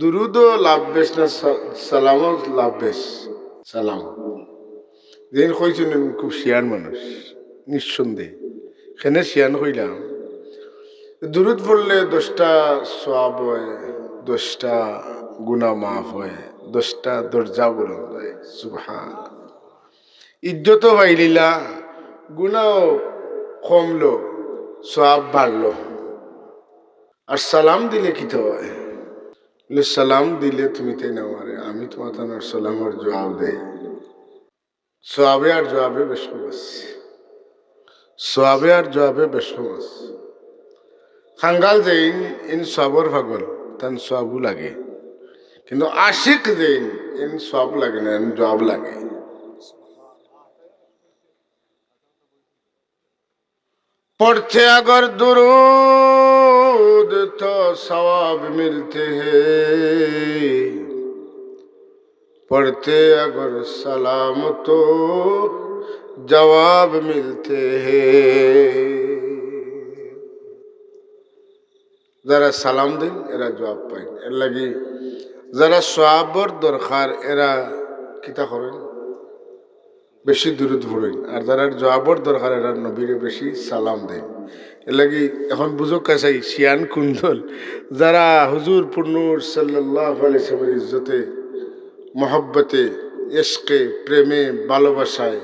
দুরুদও লাভ বেশ না, সালামও লাভ বেশ। সালাম যেন কইছেন খুব শিয়ান মানুষ, নিঃসন্দেহে সেনে শিয়ান কইলাম। দুরুদ পড়লে 10টা সওয়াব হয়, 10টা গুনাহ মাফ হয়, 10টা দরজা বুলন্দ হয়। সুবহান। ইজ্জতও পাইলিলা, গুনাহও কমলো, সওয়াব বাড়লো। আর সালাম দিলে কি তো হয়? সালাম দিলে তুমি তাই না মারে, আমি তোমার তার সালামের জবাব দেই। সোয়াবে আর জবাবে বেশ কমাস, সোয়াবে আর জবাবে বেশ কমাস। খাঙ্গাল যেইন ইন সবর পাগল তান সবও লাগে, কিন্তু আশিক যেইন ইন সব লাগে না, ইন জবাব লাগে। पढ़ते अगर दुरूद तो सवाब मिलते हैं, पढ़ते अगर सलाम तो जवाब मिलते हैं। যারা সালাম দেন এরা জবাব পায়, এর লাগি যারা সওয়াবর দরকার এরা কিতা করেন, বেশি দুরূদ পড়েন। আর যারা জবাবর দরকার এরা নবীরে বেশি সালাম দেন। এর লাগি এখন বুঝক কাছাই শিয়ান কুন্দল যারা হুজুর পূর্ণুর সাল্লাল্লাহু আলাইহি ওয়াসাল্লামের ইজ্জতে, মহব্বতে, ইশকে, প্রেমে, ভালোবাসায়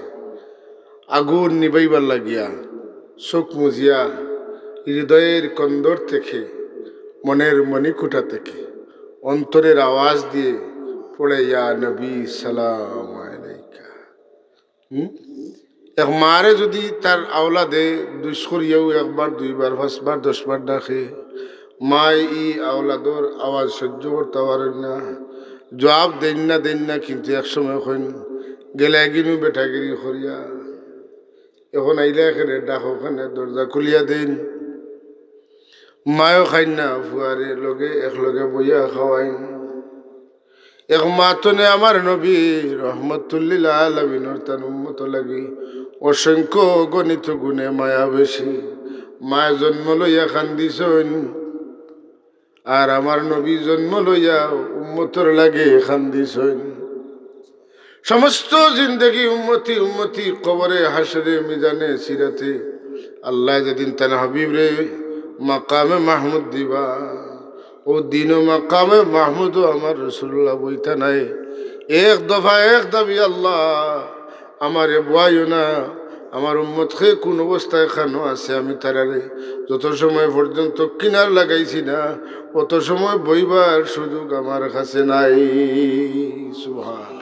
আগুন নিবাইবার লাগিয়া চোখ মুজিয়া হৃদয়ের কন্দর থেকে, মনের মণিকুটা থেকে, অন্তরের আওয়াজ দিয়ে পড়ে ইয়া নবী সালাম আলাইকা। এক মারে যদি তার আওলাদে দুষ্করিয়াও একবার, দুইবার, 5বার, 10বার ডাকে, মায় ই আওলাদর আওয়াজ সহ্য করতে পারেন না, জবাব দেন না, কিন্তু একসময় হইন গেলে গিনু বেটাগিরি করিয়া এখন আইলে এখানে ডাক, ওখানে দরজা খুলিয়া দেন। মায়ও খাইন না, ফুয়ারে লগে একলগে বইয়া খাওয়াইন। এক মাতনে আমার নবী রহমতুল্লিল আলামিনের তার উম্মত লাগি অসংখ্য গণিত গুণে মায়া বেশি। মায় জন্ম লইয়া খান্দিছেন, আর আমার নবী জন্ম লইয়া উম্মতর লাগে খান্দিছেন। সমস্ত জিন্দগি উম্মতি উম্মতি, কবরে, হাসরে, মিজানে, সিরাতে আল্লাহ যেদিন তার হাবিব রে মাকামে মাহমুদ দিবা, ও দিন মাকামে মাহমুদ আমার রসুল্লাহ বইতা নাই। এক দফা এক দাবি, আল্লাহ আমার বয়াইও না, আমার উম্মতকে কোন অবস্থায় খানো আছে আমি তারারে যত সময় পর্যন্ত কিনার লাগাইছি না অত সময় বইবার সুযোগ আমার কাছে নাই। সুবহান।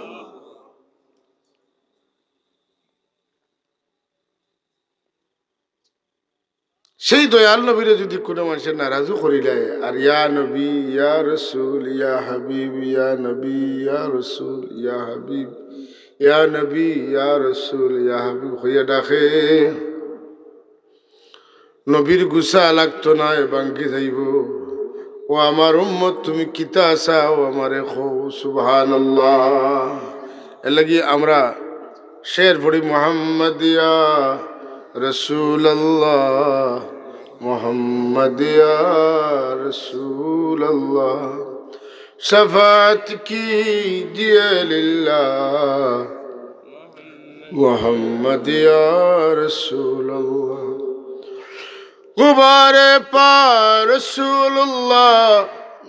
সেই দয়াল নবীরে যদি কোনো মানুষের নারাজও করিলে, আর ইয়া নবী ইয়া রসুল ইয়া হাবিব, ইয়া নবী ইয়া রসুল ইয়া হাবিব, ইয়া নবী ইয়া রসুল ইয়া হাবিব হইয়া ডাকে, নবীর গুসা লাগতো না, বাঙ্কি যাইব। ও আমার উম্মত তুমি কিতা আসা, ও আমারে খো। সুবহানাল্লাহ। এর লাগি আমরা শের পড়ি, মুহাম্মাদিয়া রসুল্লাহ, মুহাম্মাদিয়া রসুল্লাহ, শফাত कीजिए लिल्लाह, मुहम्मदिया रसूलुल्लाह, गुबारे पार रसूलुल्लाह,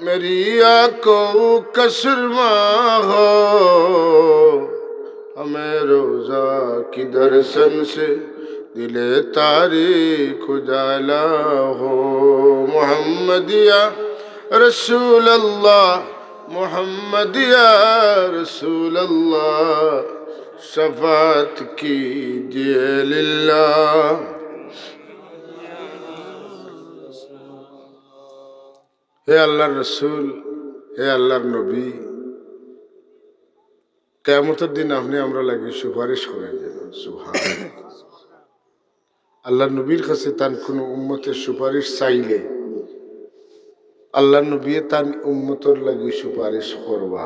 मेरी आंखों का सुरमा हो, हमें रोजा की दर्शन से दिले तारीख उजाला हो। मुहम्मदिया रसूलल्लाह, मुहम्मदिया रसूलल्लाह, शफात कीजिए लिल्लाह। হে আল্লাহর রসুল, হে আল্লাহর নবী, কিয়ামতের দিন আপনি আমরা লাগি সুপারিশ করেন। সুবহানাল্লাহ। আল্লাহর নবীর কাছে তার কোনো উম্মতের সুপারিশ চাইলে আল্লাহ নবী তার উম্মতর লাগি সুপারিশ করবা।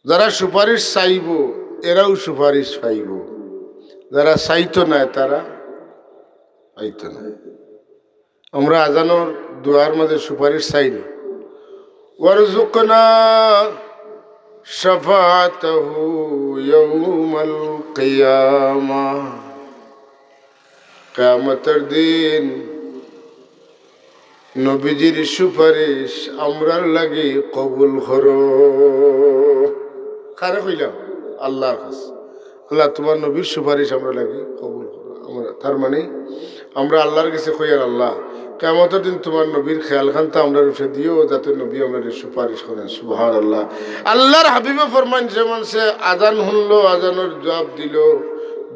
যারা সুপারিশ চাইব এরাও সুপারিশ পাইব, যারা চাইতো না তারা পাইতো না। আমরা আজানোর দোয়ার মাঝে সুপারিশ চাই না, ওয়ারযুকনা শাফাআতাহু ইয়াওমাল কিয়ামাহ। কিয়ামতের দিন নবীজির সুপারিশ আমরার লাগি কবুল করো। কারে কইলাম? আল্লাহর কাছে। আল্লাহ তোমার নবীর সুপারিশ আমরা লাগি কবুল করো। আমরা তার মানে আমরা আল্লাহর কাছে কইয়ার আল্লাহ কিয়ামতের দিন তোমার নবীর খেয়াল খানটা আমরা রুফে দিও, যাতে নবী আমাদের সুপারিশ করেন। সুবহানাল্লাহ। আল্লাহর হাবিবে ফরমান, যেমন সে আজান শুনলো, আজানের জবাব দিল,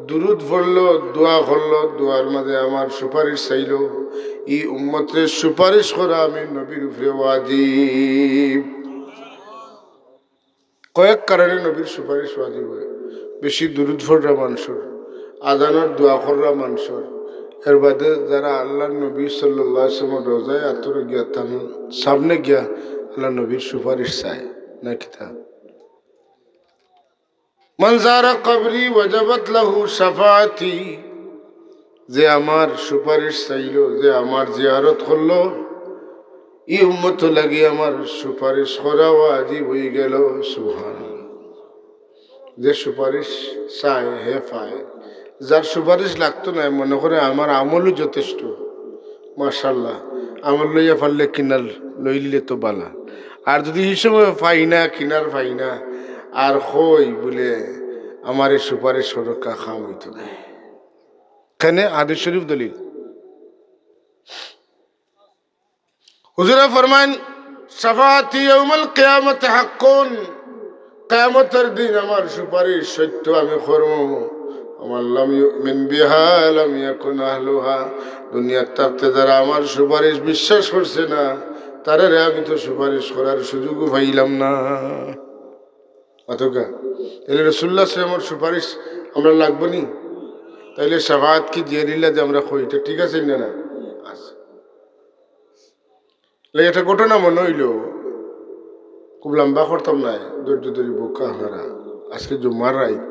দুরুদ পড়লো, দোয়া করলো, দোয়ার মাঝে আমার সুপারিশ চাইলো, এই উম্মতের সুপারিশ করা আমি নবীর উপরে ওয়াজিব। কয়েক কারণে নবীর সুপারিশ ওয়াজিব হয়। বেশি দুরুদ পড়রা মানুষের, আজানের দোয়া কররা মানুষের, এর বাদে যারা আল্লাহ নবী সাল্লাল্লাহু আলাইহি ওয়াসাল্লাম রোজায় আতর গিয়া তান সামনে গিয়া আল্লাহ নবীর সুপারিশ চায় না কিতা। মান যারা কবরি ওয়াজাবাত লাহু শাফাআতি, যে আমার সুপারিশ চাইল, যে আমার জিয়ারত করলো, এই উম্মত লাগি আমার সুপারিশ করা ওয়াজিব হয়ে গেল। সুবহানাল্লাহ। যে সুপারিশ চায় হে পায়, যার সুপারিশ লাগতো না মনে করে আমার আমলও যথেষ্ট, মাশাআল্লাহ, আমল লইয়া পারলে কিনার লইলে তো বালা। আর যদি এই সময় পাই না, কিনার পাই না, আর হই বলে আমার এই সুপারিশ সুরক্ষা খাম হইতো না। এখানে হাদিস শরীফ দলিল। হুজুরে ফরমান, শাফাআতি ইয়াউমাল কিয়ামতি হাক্কুন, কিয়ামতের দিন আমার সুপারিশ সত্য আমি করব। আমার লাম ইউমিন বিহা লাম ইয়াকুন আহলুহা, দুনিয়ার থাকতে যারা আমার সুপারিশ বিশ্বাস করছে না, তারে আমি তো সুপারিশ করার সুযোগও পাইলাম না। অতকা তাহলে রাসূলুল্লাহ সাল্লাল্লাহু আলাইহি ওয়াসাল্লামের সুপারিশ আমরা লাগবো নি? তাইলে শাফাআত কি দিয়ে দিলা যে আমরা কই, এটা ঠিক আছে না? না আছে। এটা ঘটনা মনে হইল, খুব লম্বা করতাম না, ধৈর্য ধরি বোকা আপনারা। আজকে জুম্মার রাত,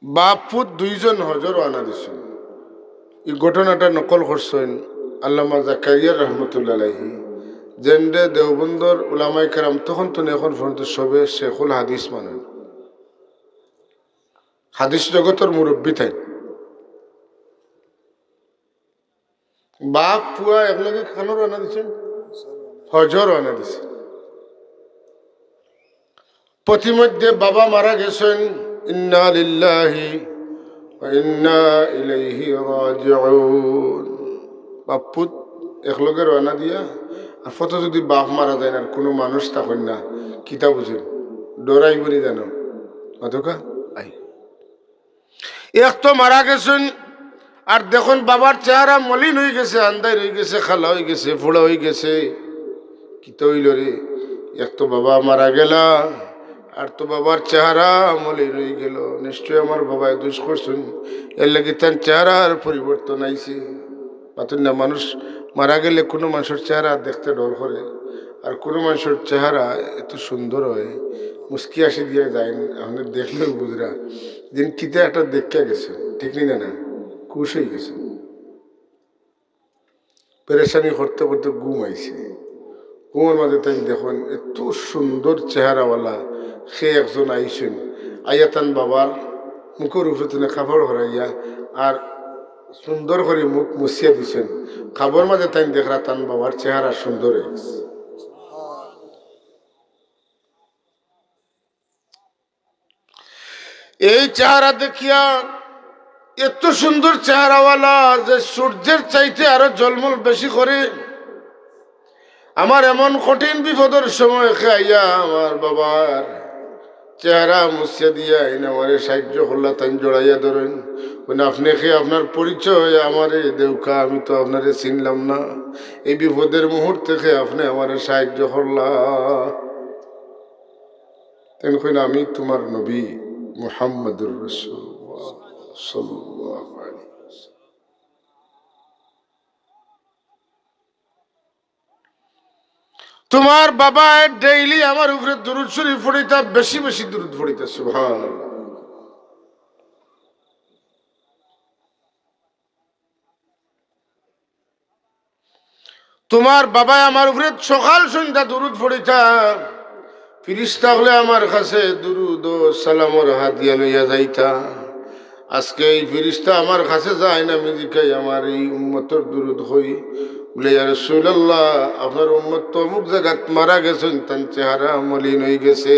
বাপ পুত দুইজন হজর আনা দিছেন। এই ঘটনাটা নকল করছেন আল্লামা জাকারিয়া রহমতুল্লাহ আলাইহি, যেন্ডে দেওবন্দর উলামায়ে কেরাম তখন তো এখন পর্যন্ত সবে শেখুল হাদিস মানেন, হাদিস জগতের মুরব্বী তাই। বাপ পুয়া একলগে খানোর আনা দিছেন, হজর আনা দিছেন। প্রতিমধ্যে বাবা মারা গেছেন, ইন্না লিল্লাহি ওয়া ইন্না ইলাইহি রাজিউন। বাপুত একলগে রওনা দিয়া, আর ফত যদি বাপ মারা যায় না আর কোনো মানুষ থাকেন না, কিতা বুঝেন ডরাই বলি জানো অতকা আই। এক তো মারা গেছেন, আর দেখুন বাবার চেহারা মলিন হয়ে গেছে, আন্দাই হয়ে গেছে, খালা হয়ে গেছে, ফোড়া হয়ে গেছে। কিতা হইল রে, এক তো বাবা মারা গেলা, আর তো বাবার চেহারা মলিন হয়ে গেল। নিশ্চয় আমার বাবায় দুষ করছেন, এর লাগে তার চেহারার পরিবর্তন আইছে। পাতেন না, মানুষ মারা গেলে কোনো মানুষের চেহারা দেখতে ডর করে, আর কোনো মানুষের চেহারা এত সুন্দর হয়, মুস্কি আসি দিয়ে যায়, আপনি দেখলেও বুঝরা দিন কিতে একটা দেখতে গেছেন, ঠিক না? না খুশ হয়ে গেছেন, পেরেশানি করতে করতে ঘুম আইছে। ঘুমের মাঝে তাই দেখুন এত সুন্দর চেহারাওয়ালা সে একজন আইসেন, আইয়া তান বাবার মুখের উপরে তুমি কাপড় হরাইয়া আর সুন্দর করে মুখ মুছিয়া দিছেন। খাবার মাঝে তাই দেখরা তান বাবার চেহারা সুন্দর হয়ে গেছে। এই চেহারা দেখিয়া, এত সুন্দর চেহারাওয়ালা যে সূর্যের চাইতে আরো জলমল বেশি করে, আমার এমন কঠিন বিপদের সময় খাইয়া আমার বাবার চেহারা মুছিয়া দিয়া এনে আমারে সাহায্য করলা, তাই জড়াইয়া ধরেন, আপনি খেয়ে আপনার পরিচয় আমারে দেউকা, আমি তো আপনারে চিনলাম না, এই বিপদের মুহূর্তে খেয়ে আপনি আমারে সাহায্য করলা। তেন কইন আমি তোমার নবী মুহাম্মদুর রাসূলুল্লাহ সাল্লাল্লাহু আলাইহি ওয়াসাল্লাম। তোমার বাবা ডেইলি আমার উপরে দুরূদ শরীফ পড়িতা, বেশি বেশি দুরূদ পড়িতা। সুবহানাল্লাহ। তোমার বাবা আমার উপরে সকাল সন্ধ্যা দুরুদ পড়িতা ফিরিস্তা হলে আমার কাছে দুরুদ ও সালামর হাত দিয়া লইয়া যাইতা। আজকে এই ফিরিস্তা আমার কাছে যায় না, আমি জিকাই আমার এই উম্মতর দুরুদ হই বলে, ইয়া রাসূলুল্লাহ আপনার উম্মত তো অমুক জায়গাত মারা গেছেন, তার চেহারা মলিন হয়ে গেছে।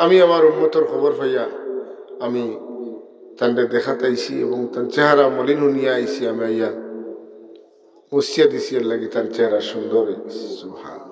আমি আমার উম্মতর খবর পাইয়া আমি তান্ডে দেখাতে আইসি এবং তার চেহারা মলিন শুনিয়া আইসি। আমি আইয়া মুসিয়া দিছি, এর লাগি তার চেহারা সুন্দর হয়ে গেছে। সুবহান।